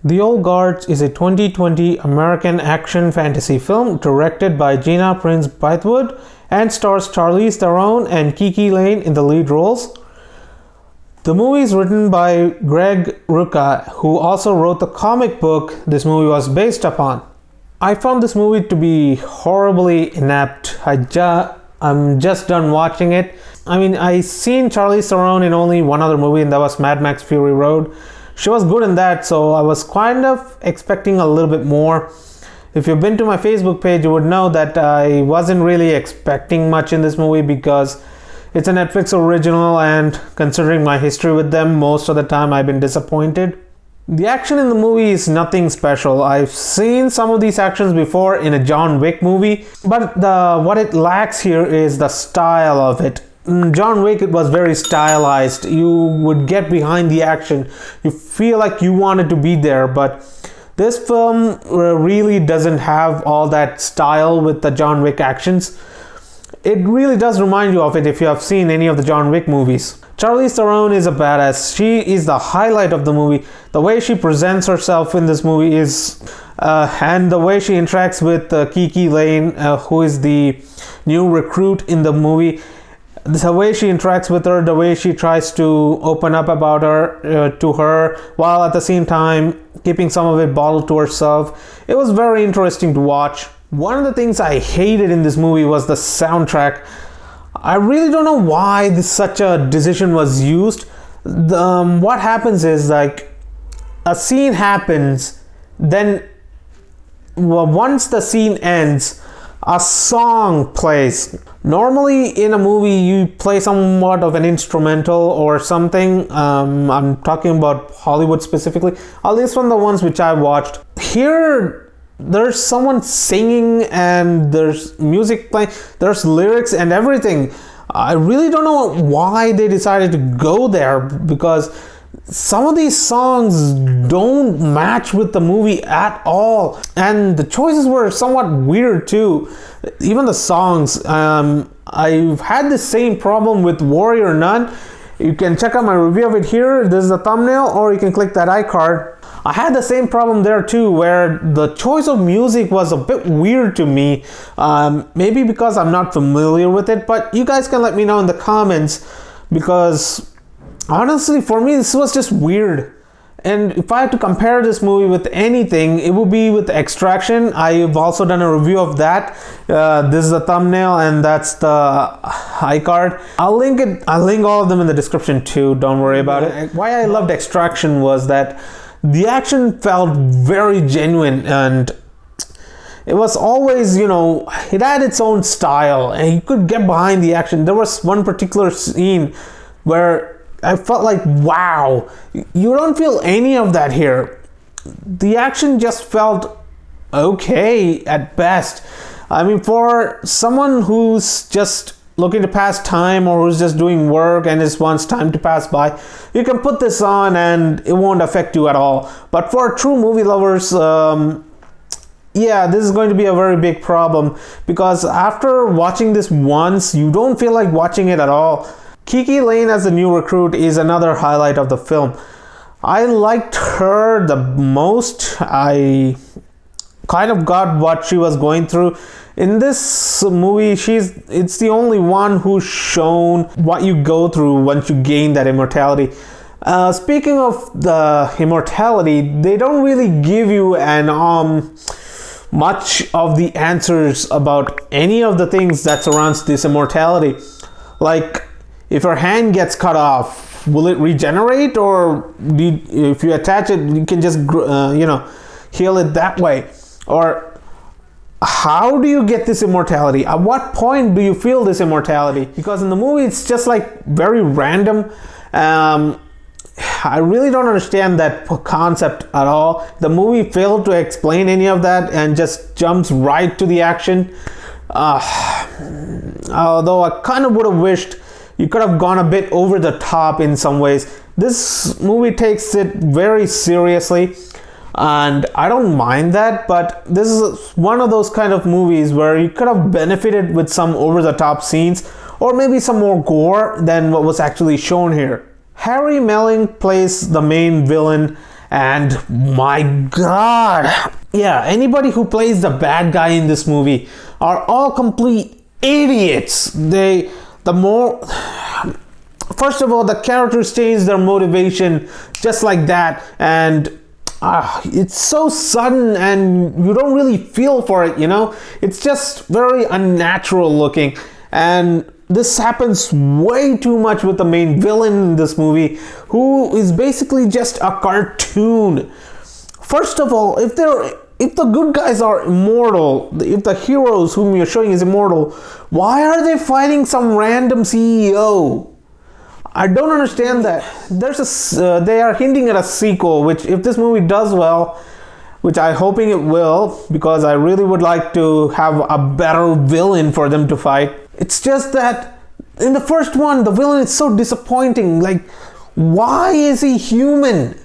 The Old Guards is a 2020 American action fantasy film directed by Gina Prince-Bythewood and stars Charlize Theron and KiKi Layne in the lead roles. The movie is written by Greg Rucka, who also wrote the comic book this movie was based upon. I found this movie to be horribly inept. I'm just done watching it. I seen Charlize Theron in only one other movie, and that was Mad Max Fury Road. She was good in that, so I was kind of expecting a little bit more. If you've been to my Facebook page, you would know that I wasn't really expecting much in this movie because it's a Netflix original, and considering my history with them, most of the time I've been disappointed. The action in the movie is nothing special. I've seen some of these actions before in a John Wick movie, but what it lacks here is the style of it. In John Wick, it was very stylized. You would get behind the action. You feel like you wanted to be there, but this film really doesn't have all that style with the John Wick actions. It really does remind you of it if you have seen any of the John Wick movies. Charlize Theron is a badass. She is the highlight of the movie. The way she presents herself in this movie is and the way she interacts with KiKi Layne, who is the new recruit in the movie. The way she interacts with her, the way she tries to open up about her to her, while at the same time keeping some of it bottled to herself. It was very interesting to watch. One of the things I hated in this movie was the soundtrack. I really don't know why such a decision was used. What happens is, like, a scene happens, then once the scene ends, a song plays. Normally in a movie you play somewhat of an instrumental or something. I'm talking about Hollywood specifically, at least from the ones which I watched. Here there's someone singing and there's music playing, there's lyrics and everything. I really don't know why they decided to go there, because some of these songs don't match with the movie at all, and the choices were somewhat weird too. Even the songs, I've had the same problem with Warrior Nun. You can check out my review of it here. This is the thumbnail, or you can click that iCard. I had the same problem there too, where the choice of music was a bit weird to me. Maybe because I'm not familiar with it, but you guys can let me know in the comments, because honestly, for me, this was just weird. And if I had to compare this movie with anything, it would be with Extraction. I've also done a review of that. This is the thumbnail, and that's the iCard. I'll link it. I'll link all of them in the description too. Don't worry about it. Why I loved Extraction was that the action felt very genuine, and it was always, it had its own style, and you could get behind the action. There was one particular scene where I felt like, wow, you don't feel any of that here. The action just felt okay at best. For someone who's just looking to pass time, or who's just doing work and just wants time to pass by, you can put this on and it won't affect you at all. But for true movie lovers, yeah, this is going to be a very big problem, because after watching this once, you don't feel like watching it at all. KiKi Layne as the new recruit is another highlight of the film. I liked her the most. I kind of got what she was going through. In this movie, it's the only one who's shown what you go through once you gain that immortality. Speaking of the immortality, they don't really give you much of the answers about any of the things that surrounds this immortality. Like, if your hand gets cut off, will it regenerate, or if you attach it, you can just heal it that way? Or how do you get this immortality? At what point do you feel this immortality? Because in the movie, it's just like very random. I really don't understand that concept at all. The movie failed to explain any of that and just jumps right to the action. Although I kind of would have wished you could have gone a bit over the top in some ways. This movie takes it very seriously, and I don't mind that, but this is one of those kind of movies where you could have benefited with some over the top scenes, or maybe some more gore than what was actually shown here. Harry Melling plays the main villain, And my god, yeah, anybody who plays the bad guy in this movie are all complete idiots. First of all, the characters change their motivation just like that, and it's so sudden and you don't really feel for it, you know? It's just very unnatural looking, and this happens way too much with the main villain in this movie, who is basically just a cartoon. First of all, if the good guys are immortal, if the heroes whom you're showing is immortal, why are they fighting some random CEO? I don't understand that. They are hinting at a sequel, which if this movie does well, which I'm hoping it will, because I really would like to have a better villain for them to fight. It's just that in the first one, the villain is so disappointing. Like, why is he human?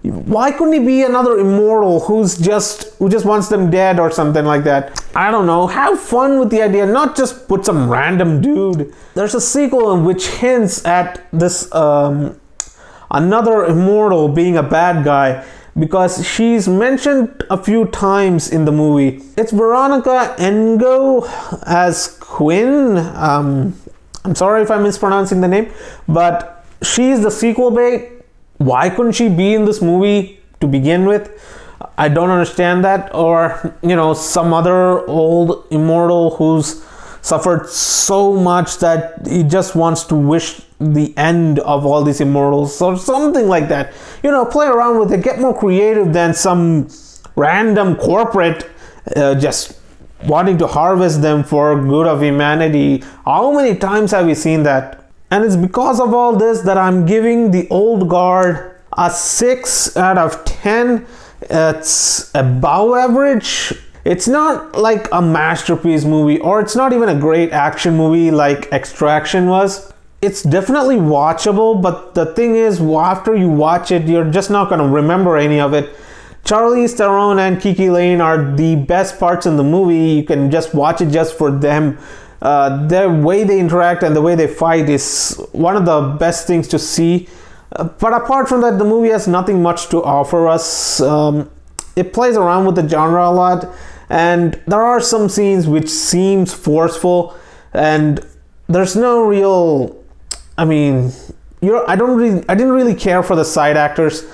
Why couldn't he be another immortal who just wants them dead or something like that? I don't know. Have fun with the idea, not just put some random dude. There's a sequel which hints at this another immortal being a bad guy, because she's mentioned a few times in the movie. It's Veronica Engo as Quinn. I'm sorry if I'm mispronouncing the name, but she's the sequel bait. Why couldn't she be in this movie to begin with? I don't understand that. Or, you know, some other old immortal who's suffered so much that he just wants to wish the end of all these immortals or something like that. You know, play around with it, get more creative than some random corporate just wanting to harvest them for good of humanity. How many times have we seen that? And it's because of all this that I'm giving The Old Guard a 6 out of 10. It's above average. It's not like a masterpiece movie, or it's not even a great action movie like Extraction was. It's definitely watchable, but the thing is, after you watch it, you're just not going to remember any of it. Charlize Theron and KiKi Layne are the best parts in the movie. You can just watch it just for them. The way they interact and the way they fight is one of the best things to see. But apart from that, the movie has nothing much to offer us. It plays around with the genre a lot, and there are some scenes which seems forceful, and there's no real, I mean, I didn't really care for the side actors,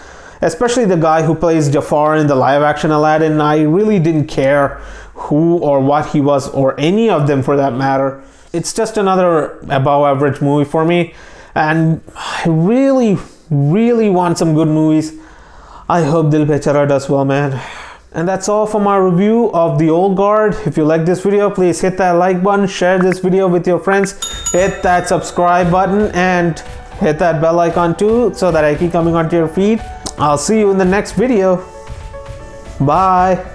especially the guy who plays Jafar in the live action Aladdin. I really didn't care who or what he was, or any of them for that matter. It's just another above average movie for me, and I really want some good movies. I hope Dil Bechara does well, man. And that's all for my review of The Old Guard. If you like this video, please hit that like button, share this video with your friends, hit that subscribe button, and hit that bell icon too, so that I keep coming onto your feed. I'll see you in the next video. Bye.